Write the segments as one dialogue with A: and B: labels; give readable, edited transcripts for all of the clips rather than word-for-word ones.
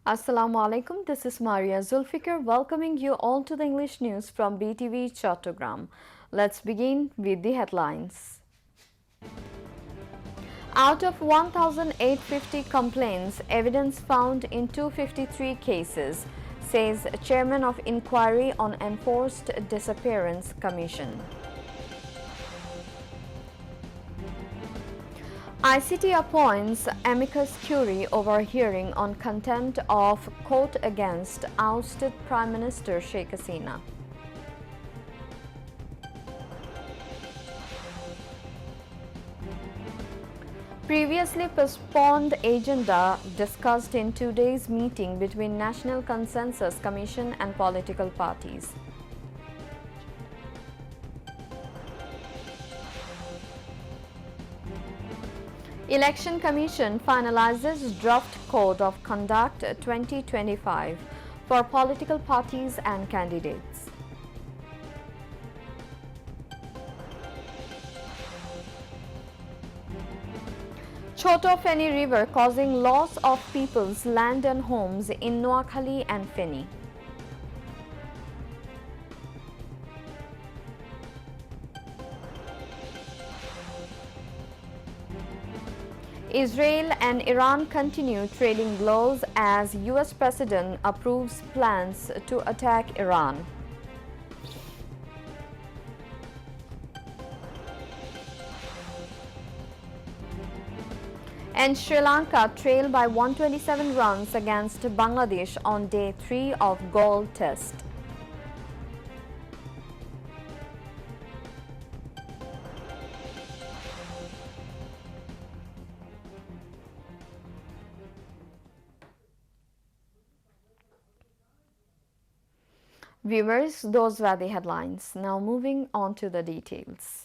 A: Assalamu alaikum. This is Maria Zulfikar welcoming you all to the English news from BTV Chattogram. Let's begin with the headlines. Out of 1,850 complaints, evidence found in 253 cases, says Chairman of Inquiry on Enforced Disappearance Commission. ICT appoints amicus curiae over hearing on contempt of court against ousted Prime Minister Sheikh Hasina. Previously postponed agenda discussed in today's meeting between National Consensus Commission and political parties. Election Commission finalizes draft Code of Conduct 2025 for political parties and candidates. Choto Feni River causing loss of people's land and homes in Noakhali and Feni. Israel and Iran continue trading blows as US President approves plans to attack Iran. And Sri Lanka trailed by 127 runs against Bangladesh on day 3 of Gold Test. Viewers, those were the headlines. Now moving on to the details.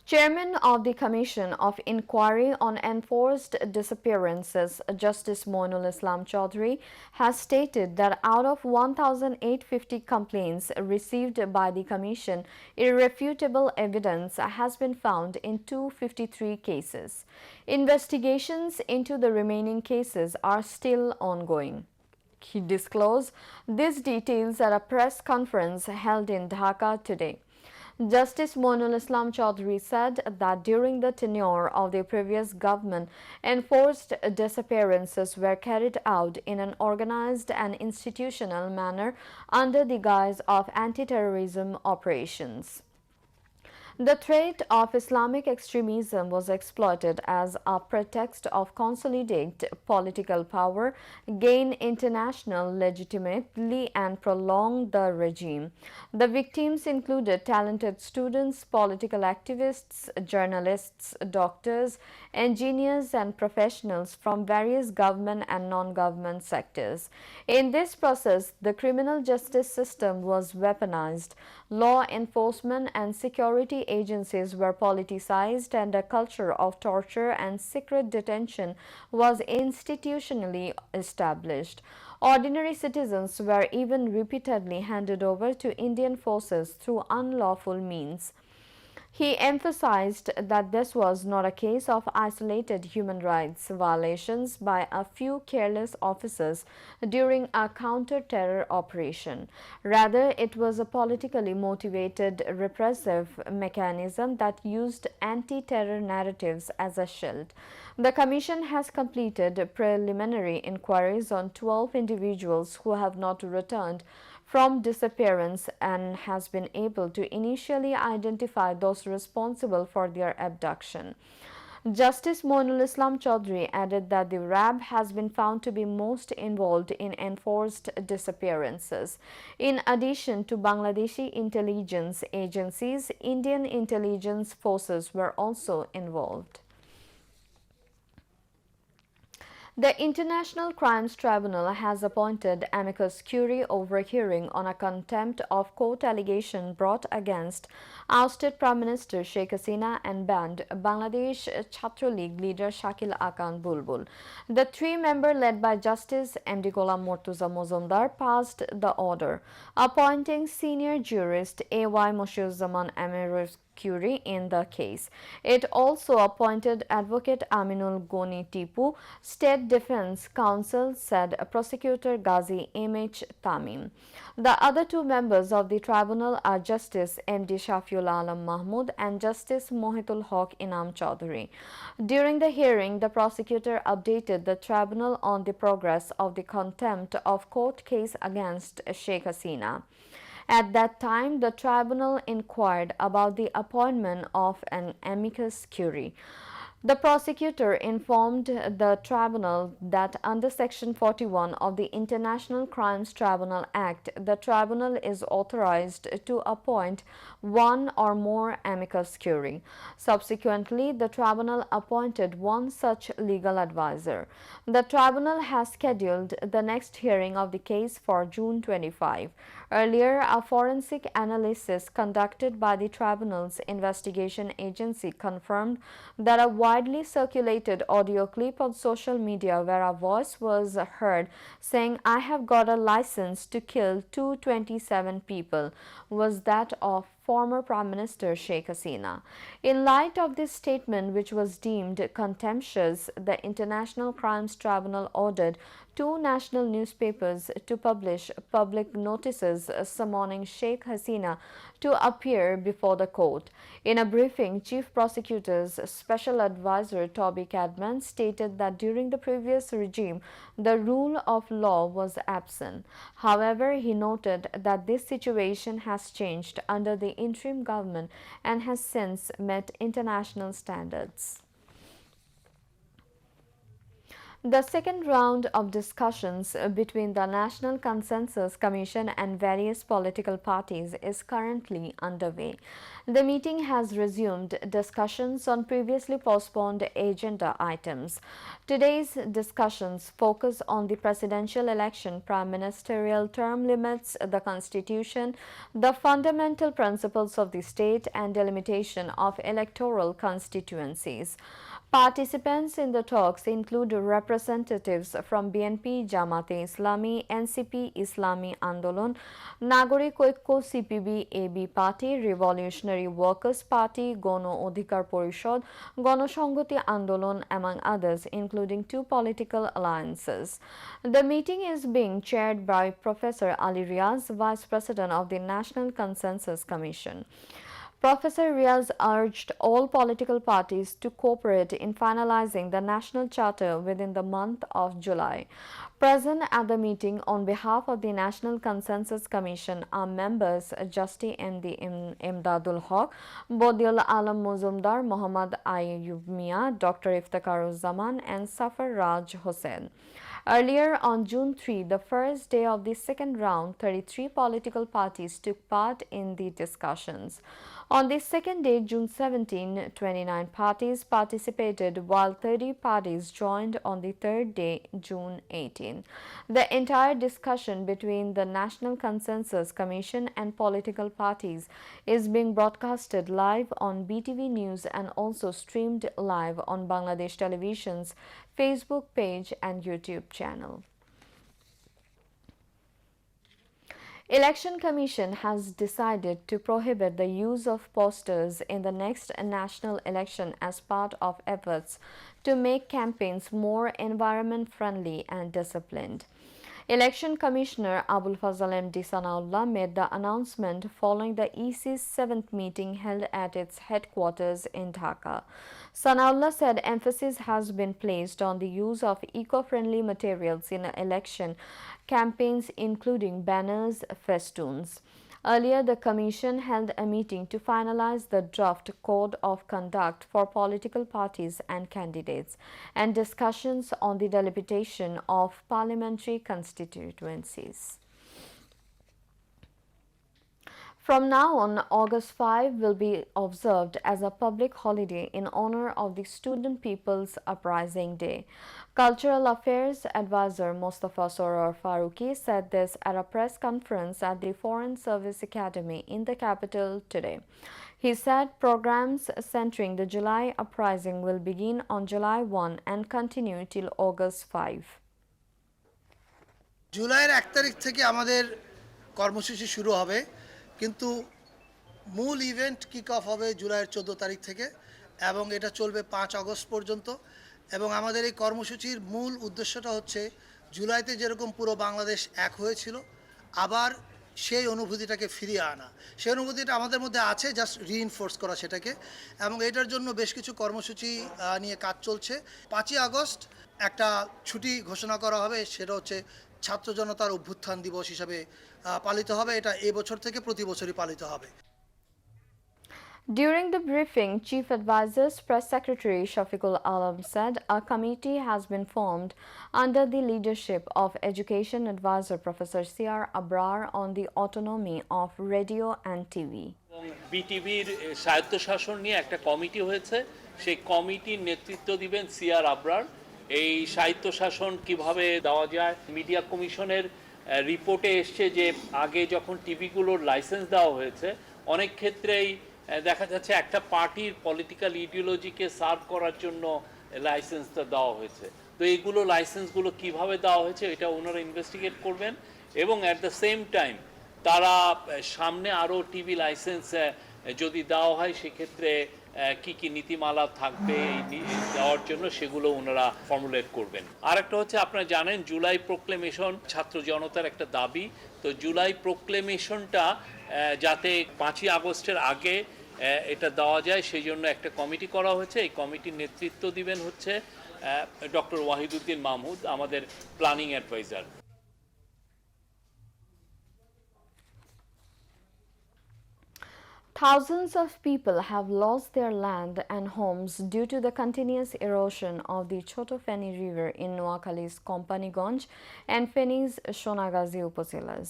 A: Chairman of the Commission of Inquiry on Enforced Disappearances, Justice Moinul Islam Chaudhry, has stated that out of 1,850 complaints received by the Commission, irrefutable evidence has been found in 253 cases. Investigations into the remaining cases are still ongoing. He disclosed these details at a press conference held in Dhaka today. Justice Moinul Islam Chaudhry said that during the tenure of the previous government, enforced disappearances were carried out in an organized and institutional manner under the guise of anti-terrorism operations. The threat of Islamic extremism was exploited as a pretext of consolidate political power, gain international legitimacy, and prolong the regime. The victims included talented students, political activists, journalists, doctors, engineers, and professionals from various government and non-government sectors. In this process, the criminal justice system was weaponized. Law enforcement and security agencies were politicized, and a culture of torture and secret detention was institutionally established. Ordinary citizens were even repeatedly handed over to Indian forces through unlawful means. He emphasized that this was not a case of isolated human rights violations by a few careless officers during a counter-terror operation. Rather, it was a politically motivated repressive mechanism that used anti-terror narratives as a shield. The Commission has completed preliminary inquiries on 12 individuals who have not returned from disappearance and has been able to initially identify those responsible for their abduction. Justice Moinul Islam Chaudhry added that the RAB has been found to be most involved in enforced disappearances. In addition to Bangladeshi intelligence agencies, Indian intelligence forces were also involved. The International Crimes Tribunal has appointed amicus curiae over hearing on a contempt of court allegation brought against ousted Prime Minister Sheikh Hasina and banned Bangladesh Chhatra League leader Shakil Akan Bulbul. The three-member led by Justice M.D. Gholam Mortuza Mozumdar passed the order, appointing senior jurist A.Y. Moshiuzzaman Amir's curiae in the case. It also appointed Advocate Aminul Goni Tipu. State Defense Counsel, said Prosecutor Ghazi M.H. Tamim. The other two members of the tribunal are Justice M.D. Shafiul Alam Mahmood and Justice Mohitul Haq Inam Chaudhary. During the hearing, the prosecutor updated the tribunal on the progress of the contempt of court case against Sheikh Hasina. At that time, the tribunal inquired about the appointment of an amicus curiae. The prosecutor informed the tribunal that under Section 41 of the International Crimes Tribunal Act, the tribunal is authorized to appoint one or more amicus curiae. Subsequently, the tribunal appointed one such legal advisor. The tribunal has scheduled the next hearing of the case for June 25. Earlier, a forensic analysis conducted by the tribunal's investigation agency confirmed that a widely circulated audio clip on social media where a voice was heard saying, "I have got a license to kill 227 people," was that of former Prime Minister Sheikh Hasina. In light of this statement, which was deemed contemptuous, the International Crimes Tribunal ordered two national newspapers to publish public notices summoning Sheikh Hasina to appear before the court. In a briefing, Chief Prosecutor's Special Advisor Toby Cadman stated that during the previous regime, the rule of law was absent. However, he noted that this situation has changed under the interim government and has since met international standards. The second round of discussions between the National Consensus Commission and various political parties is currently underway. The meeting has resumed discussions on previously postponed agenda items. Today's discussions focus on the presidential election, prime ministerial term limits, the constitution, the fundamental principles of the state, and delimitation of electoral constituencies. Participants in the talks include representatives from BNP, Jamaate Islami, NCP, Islami Andolon, Nagorik Oikko CPB AB Party, Revolutionary Workers Party, Gono Odhikar Porishod, Gonoshongoti Andolon, among others, including two political alliances. The meeting is being chaired by Professor Ali Riaz, Vice President of the National Consensus Commission. Professor Riaz urged all political parties to cooperate in finalizing the national charter within the month of July. Present at the meeting on behalf of the National Consensus Commission are members Justi M.D. Imdadul Haq, Bodiul Alam Muzumdar, Muhammad Ayub Mia, Dr. Iftikharuzzaman, and Safar Raj Hussain. Earlier on June 3, the first day of the second round, 33 political parties took part in the discussions. On the second day, June 17, 29 parties participated, while 30 parties joined on the third day, June 18. The entire discussion between the National Consensus Commission and political parties is being broadcasted live on BTV News and also streamed live on Bangladesh Television's Facebook page and YouTube channel. Election Commission has decided to prohibit the use of posters in the next national election as part of efforts to make campaigns more environment-friendly and disciplined. Election Commissioner Abul Fazal M.D. Sanaullah made the announcement following the EC's 7th meeting held at its headquarters in Dhaka. Sanaullah said emphasis has been placed on the use of eco-friendly materials in election campaigns, including banners, festoons. Earlier, the Commission held a meeting to finalize the draft Code of Conduct for political parties and candidates and discussions on the delimitation of parliamentary constituencies. From now on, August 5 will be observed as a public holiday in honor of the Student People's Uprising Day. Cultural Affairs Advisor Mustafa Soror Faruqi said this at a press conference at the Foreign Service Academy in the capital today. He said programs centering the July Uprising will begin on July 1 and continue till August 5.
B: জুলাইয়ের 1 তারিখ থেকে আমাদের কর্মসূচি শুরু হবে, কিন্তু মূল event kick off হবে জুলাইয়ের 14 তারিখ থেকে এবং এটা চলবে 5 আগস্ট পর্যন্ত। এবং আমাদের এই কর্মসূচির মূল উদ্দেশ্যটা হচ্ছে জুলাইতে যেরকম পুরো বাংলাদেশ এক হয়েছিল আবার সেই অনুভূতিটাকে ফিরিয়ে আনা। সেই অনুভূতিটা আমাদের মধ্যে আছে, জাস্ট রিইনফোর্স করা সেটাকে। এবং এটার জন্য বেশ কিছু কর্মসূচি নিয়ে কাজ চলছে। 5ই আগস্ট একটা ছুটি ঘোষণা করা হবে, সেটা হচ্ছে ছাত্র জনতার অভ্যুত্থান দিবস হিসাবে পালিত হবে। এটা এবছর থেকে প্রতি বছরই পালিত হবে।
A: During the briefing, Chief Advisor's Press Secretary Shafiqul Alam said a committee has been formed under the leadership of Education Advisor Professor C.R. Abrar on the autonomy of radio and TV.
C: বিটিভির স্বায়ত্তশাসন নিয়ে একটা committee হয়েছে, সেই কমিটির নেতৃত্ব দিবেন CR Abrar. এই স্বায়ত্তশাসন কিভাবে দেওয়া যায়, মিডিয়া কমিশনের রিপোর্টে এসছে যে আগে যখন টিভিগুলোর লাইসেন্স দেওয়া হয়েছে অনেক ক্ষেত্রেই দেখা যাচ্ছে একটা পার্টির পলিটিক্যাল ইডিওলজিকে সার্ভ করার জন্য লাইসেন্সটা দেওয়া হয়েছে। তো এইগুলো লাইসেন্সগুলো কিভাবে দেওয়া হয়েছে এটা ওনারা ইনভেস্টিগেট করবেন এবং অ্যাট দ্য সেম টাইম তারা সামনে আরও টিভি লাইসেন্স যদি দেওয়া হয় সেক্ষেত্রে কি কি নীতিমালা থাকবে এই দেওয়ার জন্য সেগুলো ওনারা ফর্মুলেট করবেন। আর একটা হচ্ছে আপনারা জানেন জুলাই প্রোক্লেমেশন ছাত্র জনতার একটা দাবি। তো জুলাই প্রোক্লেমেশনটা যাতে 5ই আগস্টের আগে এটা দেওয়া যায় সেই জন্য একটা কমিটি করা হয়েছে। এই কমিটির নেতৃত্ব দিবেন হচ্ছে ডক্টর ওয়াহিদুদ্দিন মাহমুদ, আমাদের planning adviser.
A: Thousands of people have lost their land and homes due to the continuous erosion of the Choto Feni River in Noakhali's Kompaniganj and Feni's Shonagazi Upazilas.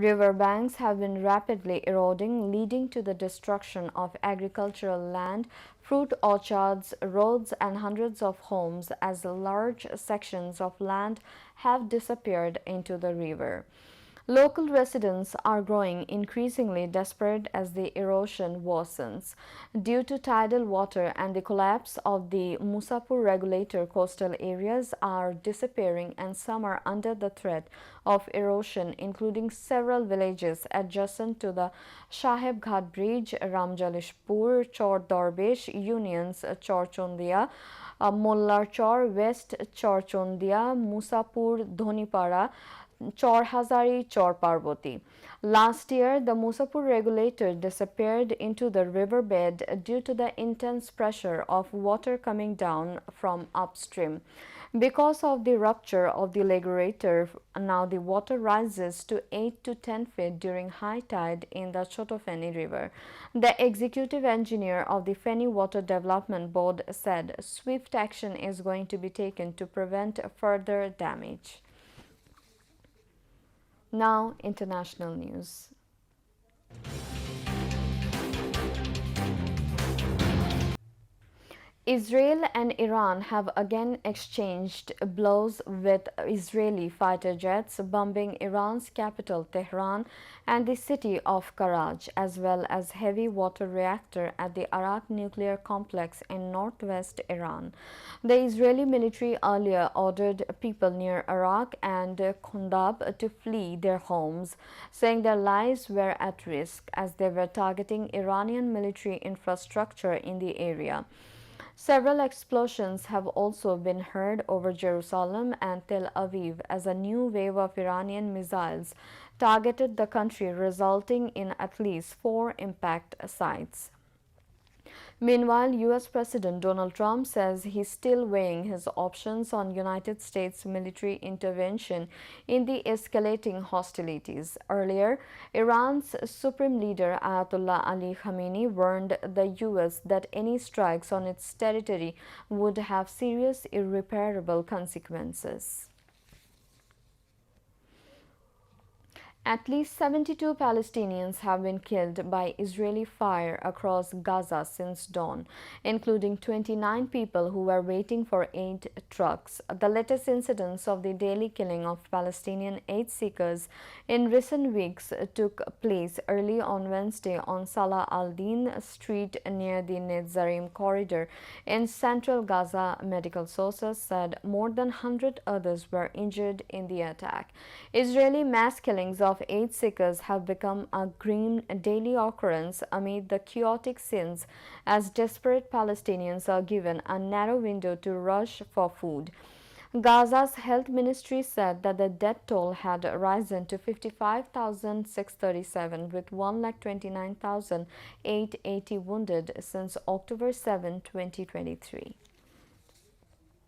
A: River banks have been rapidly eroding, leading to the destruction of agricultural land, fruit orchards, roads, and hundreds of homes as large sections of land have disappeared into the river. Local residents are growing increasingly desperate as the erosion worsens. Due to tidal water and the collapse of the Musapur regulator, coastal areas are disappearing and some are under the threat of erosion, including several villages adjacent to the Saheb Ghat Bridge, Ramjalishpur, Chor Darbesh unions, Chorchondia, Mollarchor, West Chorchondia, Musapur, Dhonipara, Chor Hazari, Chor Parvati. Last year, the Musapur regulator disappeared into the riverbed due to the intense pressure of water coming down from upstream. Because of the rupture of the regulator, now the water rises to 8 to 10 feet during high tide in the Choto Feni River. The executive engineer of the Feni Water Development Board said swift action is going to be taken to prevent further damage. Now, international news. Israel and Iran have again exchanged blows with Israeli fighter jets bombing Iran's capital Tehran and the city of Karaj, as well as heavy water reactor at the Arak nuclear complex in northwest Iran. The Israeli military earlier ordered people near Arak and Kundab to flee their homes, saying their lives were at risk as they were targeting Iranian military infrastructure in the area. Several explosions have also been heard over Jerusalem and Tel Aviv as a new wave of Iranian missiles targeted the country, resulting in at least 4 impact sites. Meanwhile, U.S. President Donald Trump says he's still weighing his options on United States military intervention in the escalating hostilities. Earlier, Iran's supreme leader Ayatollah Ali Khamenei warned the U.S. that any strikes on its territory would have serious, irreparable consequences. At least 72 Palestinians have been killed by Israeli fire across Gaza since dawn, including 29 people who were waiting for aid trucks. The latest incidents of the daily killing of Palestinian aid seekers in recent weeks took place early on Wednesday on Salah al-Din Street near the Netzarim corridor in central Gaza. Medical sources said more than 100 others were injured in the attack. Israeli mass killings of of aid seekers have become a grim daily occurrence amid the chaotic scenes as desperate Palestinians are given a narrow window to rush for food. Gaza's health ministry said that the death toll had risen to 55,637 with 129,880 wounded since October 7, 2023.